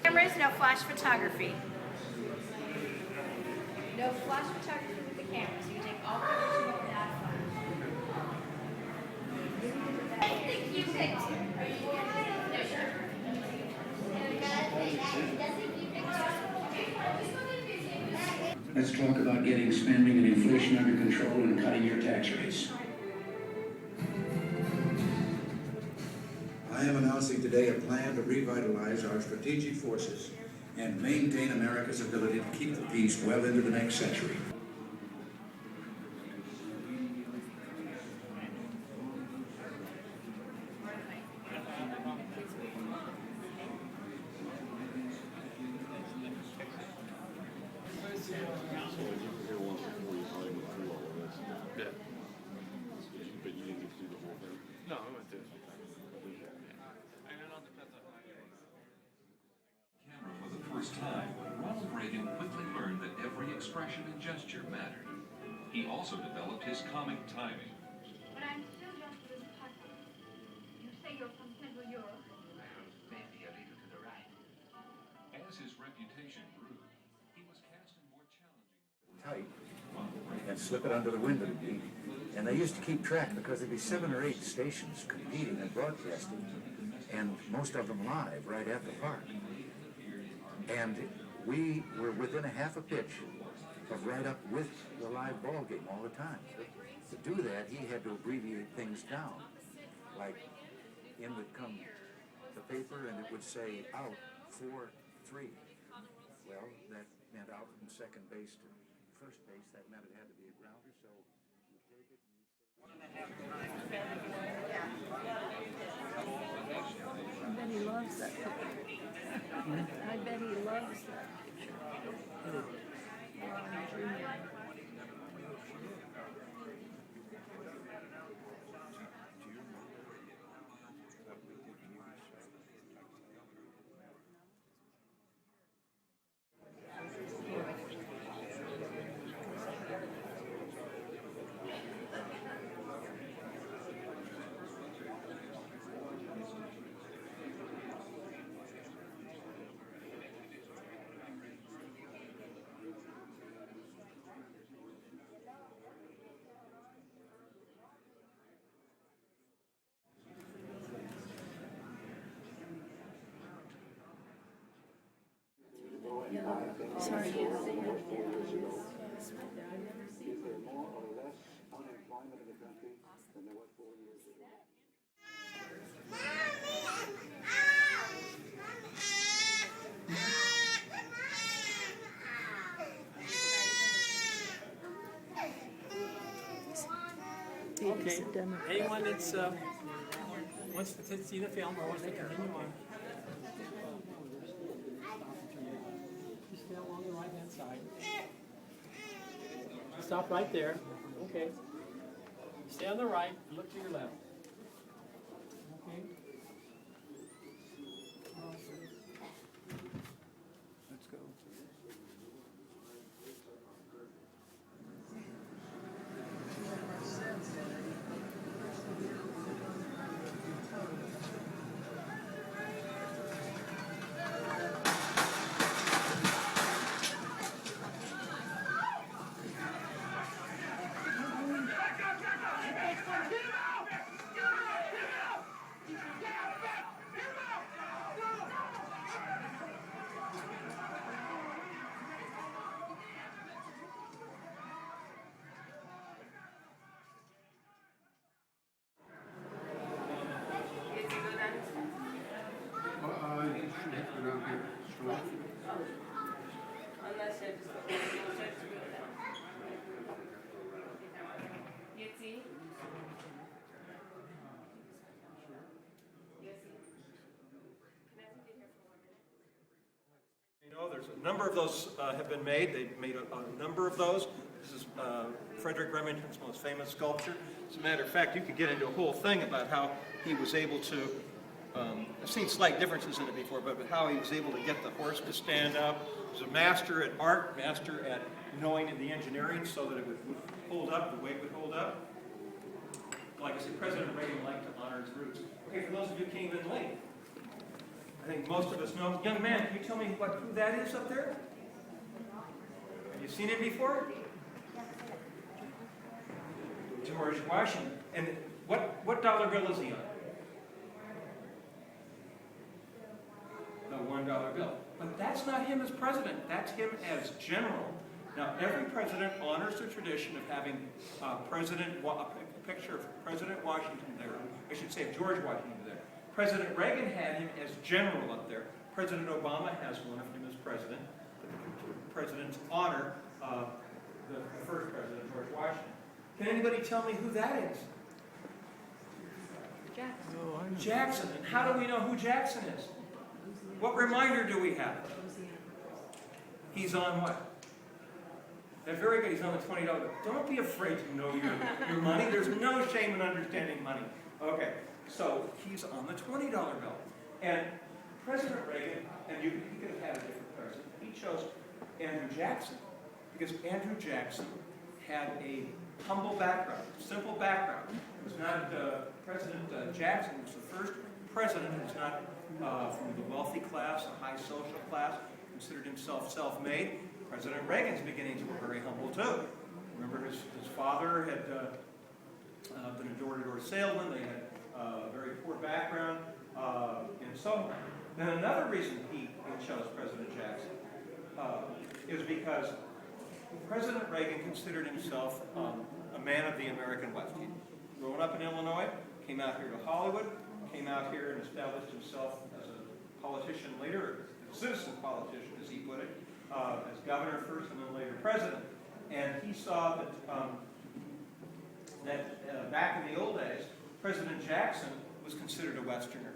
Cameras, no flash photography. No flash photography with the cameras. You take all pictures without flash. I think you picked. Let's talk about getting spending and inflation under control and cutting your tax rates. I am announcing today a plan to revitalize our strategic forces and maintain America's ability to keep the peace well into the next century. For the first time, Ronald Reagan quickly learned that every expression and gesture mattered. He also developed his comic timing. But I'm still young for this party. You say you're from Central Europe? Maybe a little to the right. As his reputation grew, he was cast in more challenging... Tight and slip it under the window to be. And they used to keep track because there'd be 7 or 8 stations competing and broadcasting, and most of them live right at the park. And we were within a half a pitch of right up with the live ball game all the time. To do that, he had to abbreviate things down. Like, in would come the paper and it would say out 4-3. Well, that meant out from second base to first base. That meant it had to be a grounder, so you take it I bet he loves that picture. I bet he loves that picture. Ronald Reagan. Sorry. Is there more or less unemployment in the country than there was 4 years ago? Okay, anyone that's wants to see the film or wants to continue on, just stay along the right hand side. Stop right there. Okay. Stay on the right, look to your left. Okay. Let's go. see? You know, there's a number of those have been made. They've made a number of those. This is Frederick Remington's most famous sculpture. As a matter of fact, you could get into a whole thing about how he was able to, I've seen slight differences in it before, but how he was able to get the horse to stand up. He was a master at art, master at knowing the engineering so that it would hold up, the weight would hold up. Like I said, President Reagan liked to honor his roots. Okay, for those of you who came in late, I think most of us know. Young man, can you tell me who that is up there? Have you seen him before? George Washington. And what dollar bill is he on? The $1 bill. But that's not him as president. That's him as general. Now, every president honors the tradition of having a picture of President Washington there. I should say of George Washington there. President Reagan had him as general up there. President Obama has one of him as president. The president's honor the first president, George Washington. Can anybody tell me who that is? Jackson. Jackson. And how do we know who Jackson is? What reminder do we have? He's on what? That's very good. He's on the $20 bill. Don't be afraid to know your money. There's no shame in understanding money. Okay, so he's on the $20 bill. And President Reagan, and he could have had a different president, he chose Andrew Jackson because Andrew Jackson had a humble background, simple background. It was not President Jackson was the first president who was not from the wealthy class, a high social class, considered himself self-made. President Reagan's beginnings were very humble too. Remember, his father had been a door-to-door salesman. They had a very poor background, and so on. Then another reason he chose President Jackson is because President Reagan considered himself a man of the American West. He'd grown up in Illinois, came out here to Hollywood, came out here and established himself as a politician later, a citizen politician, as he put it, as governor first and then later president. And he saw that back in the old days, President Jackson was considered a Westerner,